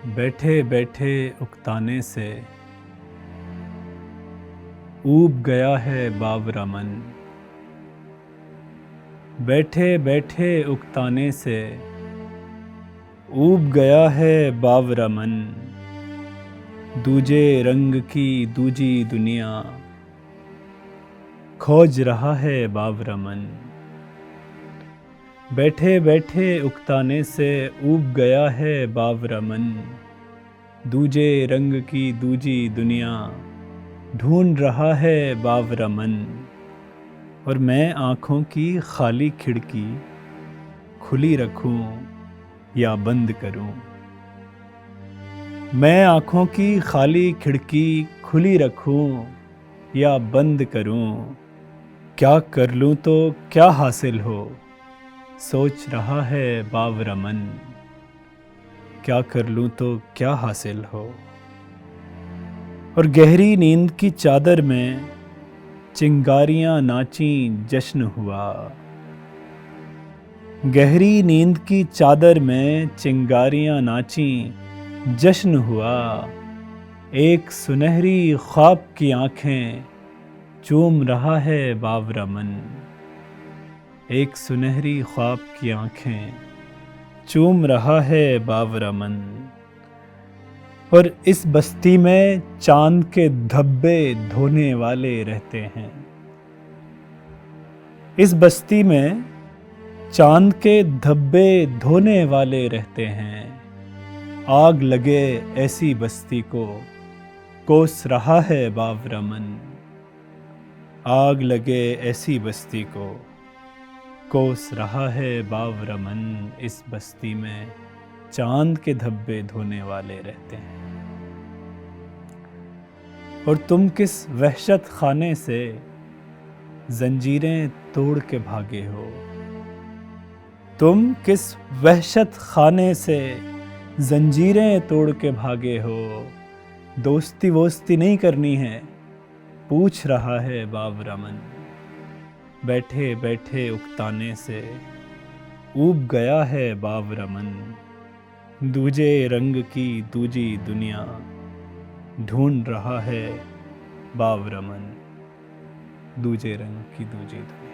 बैठे बैठे उकताने से ऊब गया है बावरा मन। बैठे बैठे उकताने से ऊब गया है बावरा मन। दूजे रंग की दूजी दुनिया खोज रहा है बावरा मन। बैठे बैठे उकताने से ऊब गया है बावरा मन। दूजे रंग की दूजी दुनिया ढूंढ रहा है बावरा मन। और मैं आँखों की खाली खिड़की खुली रखूं या बंद करूं। मैं आँखों की खाली खिड़की खुली रखूं या बंद करूं। क्या कर लूं तो क्या हासिल हो, सोच रहा है बावरा मन। क्या कर लूं तो क्या हासिल हो। और गहरी नींद की चादर में चिंगारियां नाची जश्न हुआ। गहरी नींद की चादर में चिंगारियां नाची जश्न हुआ। एक सुनहरी ख्वाब की आंखें चूम रहा है बावरा मन। एक सुनहरी ख्वाब की आंखें चूम रहा है बावरा मन। और इस बस्ती में चांद के धब्बे धोने वाले रहते हैं। इस बस्ती में चांद के धब्बे धोने वाले रहते हैं। आग लगे ऐसी बस्ती को कोस रहा है बावरा मन। आग लगे ऐसी बस्ती को कोस रहा है बावरा मन। इस बस्ती में चांद के धब्बे धोने वाले रहते हैं। और तुम किस वहशत खाने से जंजीरें तोड़ के भागे हो। तुम किस वहशत खाने से जंजीरें तोड़ के भागे हो। दोस्ती वोस्ती नहीं करनी है, पूछ रहा है बावरा मन। बैठे बैठे उकताने से ऊब गया है बावरा मन। दूजे रंग की दूजी दुनिया ढूंढ रहा है बावरा मन। दूजे रंग की दूजी दुनिया।